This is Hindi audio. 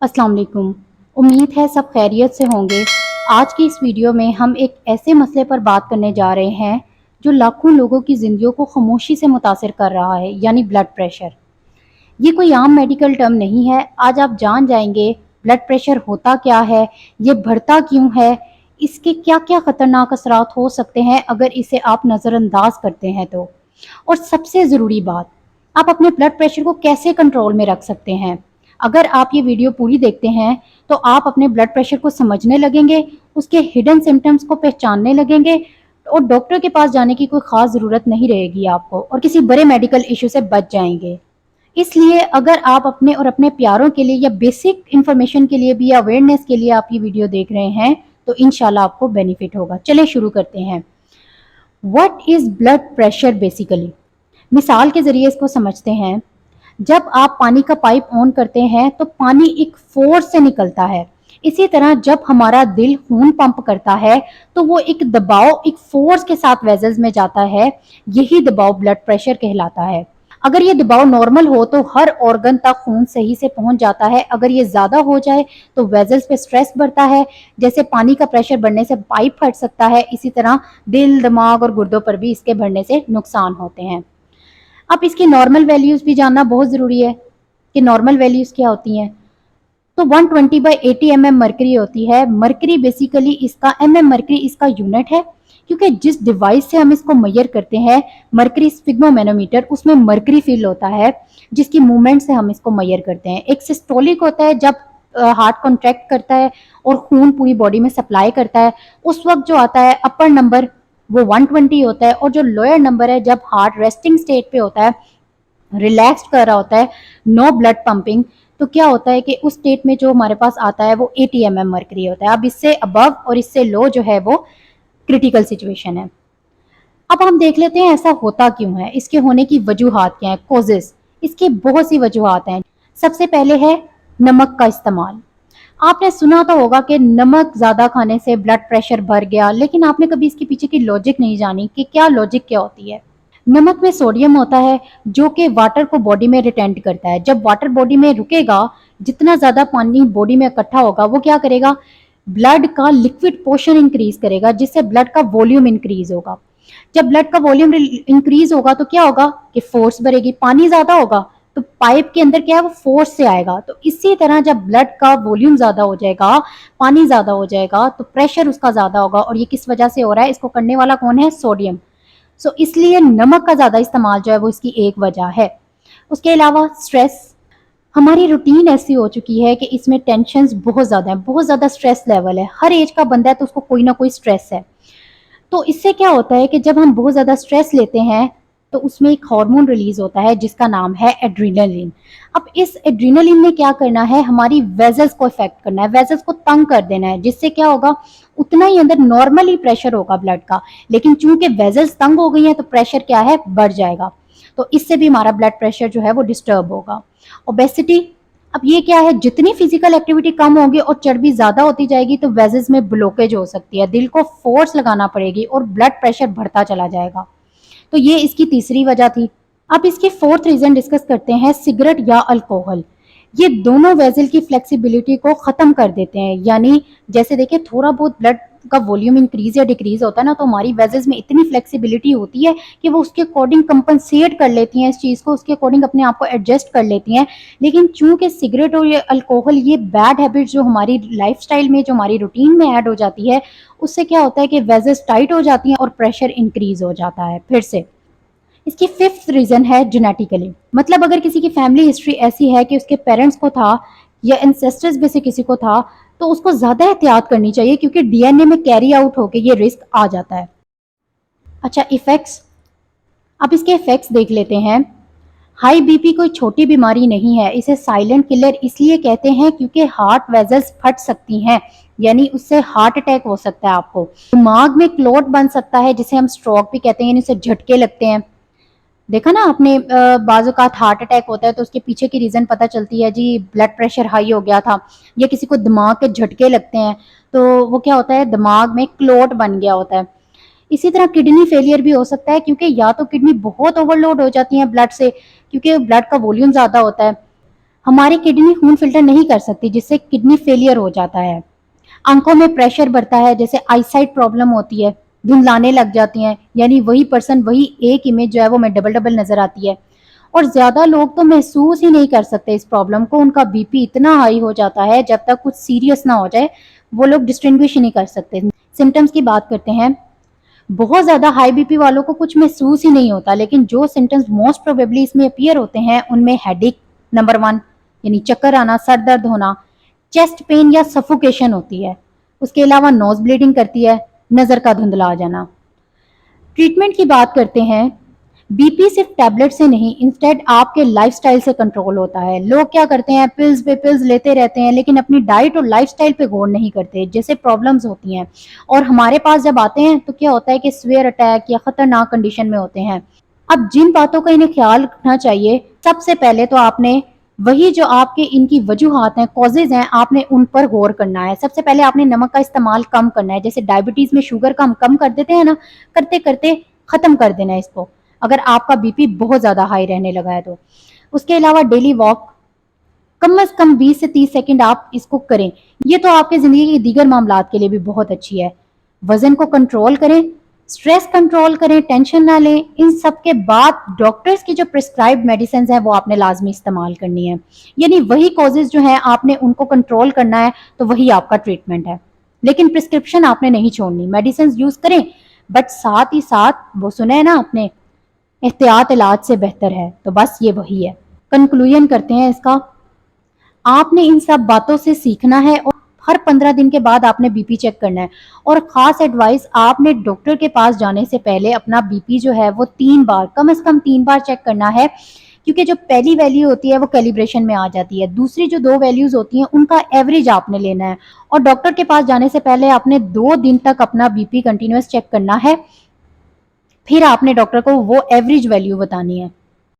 अस्सलाम वालेकुम। उम्मीद है सब खैरियत से होंगे। आज की इस वीडियो में हम एक ऐसे मसले पर बात करने जा रहे हैं जो लाखों लोगों की ज़िंदगियों को खामोशी से मुतासिर कर रहा है, यानी ब्लड प्रेशर। ये कोई आम मेडिकल टर्म नहीं है। आज आप जान जाएंगे ब्लड प्रेशर होता क्या है, ये बढ़ता क्यों है, इसके क्या-क्या खतरनाक असरात हो सकते हैं अगर इसे आप नज़रअंदाज करते हैं तो। और सबसे ज़रूरी बात, आप अपने ब्लड प्रेशर को कैसे कंट्रोल में रख सकते हैं। अगर आप ये वीडियो पूरी देखते हैं तो आप अपने ब्लड प्रेशर को समझने लगेंगे, उसके हिडन सिम्टम्स को पहचानने लगेंगे और डॉक्टर के पास जाने की कोई ख़ास ज़रूरत नहीं रहेगी आपको और किसी बड़े मेडिकल इश्यू से बच जाएंगे। इसलिए अगर आप अपने और अपने प्यारों के लिए या बेसिक इन्फॉर्मेशन के लिए भी या अवेयरनेस के लिए आप ये वीडियो देख रहे हैं तो इंशाल्लाह आपको बेनिफिट होगा। चलिए शुरू करते हैं। What is blood pressure basically? मिसाल के ज़रिए इसको समझते हैं। जब आप पानी का पाइप ऑन करते हैं तो पानी एक फोर्स से निकलता है। इसी तरह जब हमारा दिल खून पंप करता है तो वो एक दबाव, एक फोर्स के साथ वेजल्स में जाता है। यही दबाव ब्लड प्रेशर कहलाता है। अगर ये दबाव नॉर्मल हो तो हर ऑर्गन तक खून सही से पहुंच जाता है। अगर ये ज़्यादा हो जाए तो वेजल्स पे स्ट्रेस बढ़ता है। जैसे पानी का प्रेशर बढ़ने से पाइप फट सकता है, इसी तरह दिल, दिमाग और गुर्दों पर भी इसके बढ़ने से नुकसान होते हैं। अब इसकी नॉर्मल वैल्यूज़ भी जानना बहुत ज़रूरी है कि नॉर्मल वैल्यूज़ क्या होती हैं। तो 120/80 mm मरकरी होती है। मरकरी बेसिकली इसका मरकरी इसका यूनिट है, क्योंकि जिस डिवाइस से हम इसको मेजर करते हैं, मरकरी स्फिग्मोमेनोमीटर, उसमें मरकरी फील होता है जिसकी मूवमेंट से हम इसको मेजर करते हैं। एक सिस्टोलिक होता है जब हार्ट कॉन्ट्रैक्ट करता है और खून पूरी बॉडी में सप्लाई करता है, उस वक्त जो आता है अपर नंबर वो 120 होता है, और जो लोअर नंबर है जब हार्ट रेस्टिंग स्टेट पे होता है, रिलैक्स्ड कर रहा होता है, नो ब्लड पंपिंग, तो क्या होता है कि उस स्टेट में जो हमारे पास आता है वो 80 mm मरकरी होता है। अब इससे अबव और इससे लो जो है वो क्रिटिकल सिचुएशन है। अब हम देख लेते हैं ऐसा होता क्यों है, इसके होने की वजूहात क्या है, कॉजेस। इसकी बहुत सी वजूहात हैं। सबसे पहले है नमक का इस्तेमाल। आपने सुना तो होगा कि नमक ज़्यादा खाने से ब्लड प्रेशर बढ़ गया, लेकिन आपने कभी इसके पीछे की लॉजिक नहीं जानी कि क्या लॉजिक क्या होती है। नमक में सोडियम होता है जो कि वाटर को बॉडी में रिटेंट करता है। जब वाटर बॉडी में रुकेगा, जितना ज़्यादा पानी बॉडी में इकट्ठा होगा वो क्या करेगा, ब्लड का लिक्विड पोर्शन इंक्रीज करेगा, जिससे ब्लड का वॉल्यूम इंक्रीज होगा। जब ब्लड का वॉल्यूम इंक्रीज होगा तो क्या होगा कि फोर्स बढ़ेगी। पानी ज़्यादा होगा तो पाइप के अंदर क्या है वो फोर्स से आएगा। तो इसी तरह जब ब्लड का वॉल्यूम ज़्यादा हो जाएगा, पानी ज़्यादा हो जाएगा, तो प्रेशर उसका ज़्यादा होगा। और ये किस वजह से हो रहा है, इसको करने वाला कौन है, सोडियम। इसलिए नमक का ज़्यादा इस्तेमाल जो है वो इसकी एक वजह है। उसके अलावा स्ट्रेस, हमारी रूटीन ऐसी हो चुकी है कि इसमें टेंशन्स बहुत ज़्यादा है, बहुत ज़्यादा स्ट्रेस लेवल है। हर एज का बंदा है तो उसको कोई ना कोई स्ट्रेस है। तो इससे क्या होता है कि जब हम बहुत ज़्यादा स्ट्रेस लेते हैं तो उसमें एक हार्मोन रिलीज होता है जिसका नाम है एड्रेनलिन। अब इस एड्रेनलिन ने क्या करना है, हमारी वेजल्स को इफेक्ट करना है, वेजल्स को तंग कर देना है, जिससे क्या होगा, उतना ही अंदर नॉर्मली प्रेशर होगा ब्लड का, लेकिन चूंकि वेजल्स तंग हो गई हैं तो प्रेशर क्या है, बढ़ जाएगा। तो इससे भी हमारा ब्लड प्रेशर जो है वो डिस्टर्ब होगा। ओबेसिटी, अब ये क्या है, जितनी फिजिकल एक्टिविटी कम होगी और चर्बी ज्यादा होती जाएगी तो वेजल्स में ब्लॉकेज हो सकती है, दिल को फोर्स लगाना पड़ेगी और ब्लड प्रेशर बढ़ता चला जाएगा। तो ये इसकी तीसरी वजह थी। अब इसकी फोर्थ रीजन डिस्कस करते हैं, सिगरेट या अल्कोहल। ये दोनों वेजल की फ्लेक्सिबिलिटी को खत्म कर देते हैं। यानी जैसे देखिए, थोड़ा बहुत ब्लड का वॉल्यूम इंक्रीज या डिक्रीज होता है ना, तो हमारी वेजल्स में इतनी फ्लेक्सिबिलिटी होती है कि वो उसके अकॉर्डिंग कंपनसेट कर लेती हैं इस चीज़ को, उसके अकॉर्डिंग अपने आप को एडजस्ट कर लेती हैं। लेकिन चूंकि सिगरेट और ये अल्कोहल, ये बैड हैबिट्स जो हमारी लाइफस्टाइल में, जो हमारी रूटीन में ऐड हो जाती है, उससे क्या होता है कि वेजल्स टाइट हो जाती हैं और प्रेशर इंक्रीज हो जाता है फिर से। इसकी फिफ्थ रीजन है जेनेटिकली। मतलब अगर किसी की फैमिली हिस्ट्री ऐसी है कि उसके पेरेंट्स को था या एंसेस्टर्स में से किसी को था, तो उसको ज्यादा एहतियात करनी चाहिए, क्योंकि डीएनए में कैरी आउट होके ये रिस्क आ जाता है। अच्छा, इफेक्ट्स। अब इसके इफेक्ट्स देख लेते हैं। हाई बीपी कोई छोटी बीमारी नहीं है, इसे साइलेंट किलर इसलिए कहते हैं क्योंकि हार्ट वेजल्स फट सकती हैं, यानी उससे हार्ट अटैक हो सकता है आपको। दिमाग में क्लोट बन सकता है जिसे हम स्ट्रोक भी कहते हैं, यानी उसे झटके लगते हैं। देखा ना आपने, बाजू का हार्ट अटैक होता है तो उसके पीछे की रीजन पता चलती है, जी ब्लड प्रेशर हाई हो गया था, या किसी को दिमाग के झटके लगते हैं तो वो क्या होता है, दिमाग में क्लोट बन गया होता है। इसी तरह किडनी फेलियर भी हो सकता है, क्योंकि या तो किडनी बहुत ओवरलोड हो जाती है ब्लड से, क्योंकि ब्लड का वॉल्यूम ज्यादा होता है। हमारी किडनी खून फिल्टर नहीं कर सकती, जिससे किडनी फेलियर हो जाता है। आंखों में प्रेशर बढ़ता है, जैसे आईसाइट प्रॉब्लम होती है, धुंधलाने लग जाती हैं, यानी वही पर्सन वही एक इमेज जो है वो हमें डबल डबल नजर आती है। और ज्यादा लोग तो महसूस ही नहीं कर सकते इस प्रॉब्लम को, उनका बीपी इतना हाई हो जाता है, जब तक कुछ सीरियस ना हो जाए वो लोग डिस्टिंग्विश ही नहीं कर सकते। सिम्टम्स की बात करते हैं। बहुत ज्यादा हाई बीपी वालों को कुछ महसूस ही नहीं होता, लेकिन जो सिम्टम्स मोस्ट प्रोबेबली इसमें अपीयर होते हैं उनमें हेडेक नंबर 1, यानी चक्कर आना, सर दर्द होना, चेस्ट पेन या सफोकेशन होती है। उसके अलावा नोज ब्लीडिंग करती है, नजर का धुंधला आ जाना। ट्रीटमेंट की बात करते हैं। बीपी सिर्फ टैबलेट से नहीं, इंस्टेड आपके लाइफस्टाइल से कंट्रोल होता है। लोग क्या करते हैं, पिल्स पे पिल्स लेते रहते हैं, लेकिन अपनी डाइट और लाइफस्टाइल पे गौर नहीं करते, जैसे प्रॉब्लम्स होती हैं। और हमारे पास जब आते हैं तो क्या होता है कि स्वेयर अटैक या खतरनाक कंडीशन में होते हैं। अब जिन बातों का इन्हें ख्याल रखना चाहिए, सबसे पहले तो आपने वही जो आपके इनकी वजूहात हैं, कॉजेज हैं, आपने उन पर गौर करना है। सबसे पहले आपने नमक का इस्तेमाल कम करना है, जैसे डायबिटीज में शुगर का हम कम कर देते हैं ना, करते करते खत्म कर देना है इसको, अगर आपका बीपी बहुत ज्यादा हाई रहने लगा है तो। उसके अलावा डेली वॉक कम से कम 20 से 30 सेकंड आप इसको करें। ये तो आपके जिंदगी के दीगर मामलात के लिए भी बहुत अच्छी है। वजन को कंट्रोल करें, स्ट्रेस कंट्रोल करें, टेंशन ना लें। इन सब के बाद डॉक्टर्स की जो प्रिस्क्राइब्ड मेडिसिन है वो आपने लाजमी इस्तेमाल करनी है, यानी वही कॉजेज जो है आपने उनको कंट्रोल करना है, तो वही आपका ट्रीटमेंट है। लेकिन प्रिस्क्रिप्शन आपने नहीं छोड़नी, मेडिसिन यूज करें, बट साथ ही साथ वो सुने है ना आपने, एहतियात इलाज से बेहतर है, तो बस ये वही है। कंक्लूजन करते हैं इसका। आपने इन सब बातों से सीखना है और हर 15 दिन के बाद आपने बीपी चेक करना है। और खास एडवाइस, आपने डॉक्टर के पास जाने से पहले अपना बीपी जो है वो 3 बार, कम से कम 3 बार चेक करना है, क्योंकि जो पहली वैल्यू होती है वो कैलिब्रेशन में आ जाती है, दूसरी जो 2 वैल्यूज होती हैं उनका एवरेज आपने लेना है। और डॉक्टर के पास जाने से पहले आपने 2 दिन तक अपना बीपी कंटिन्यूस चेक करना है, फिर आपने डॉक्टर को वो एवरेज वैल्यू बतानी है।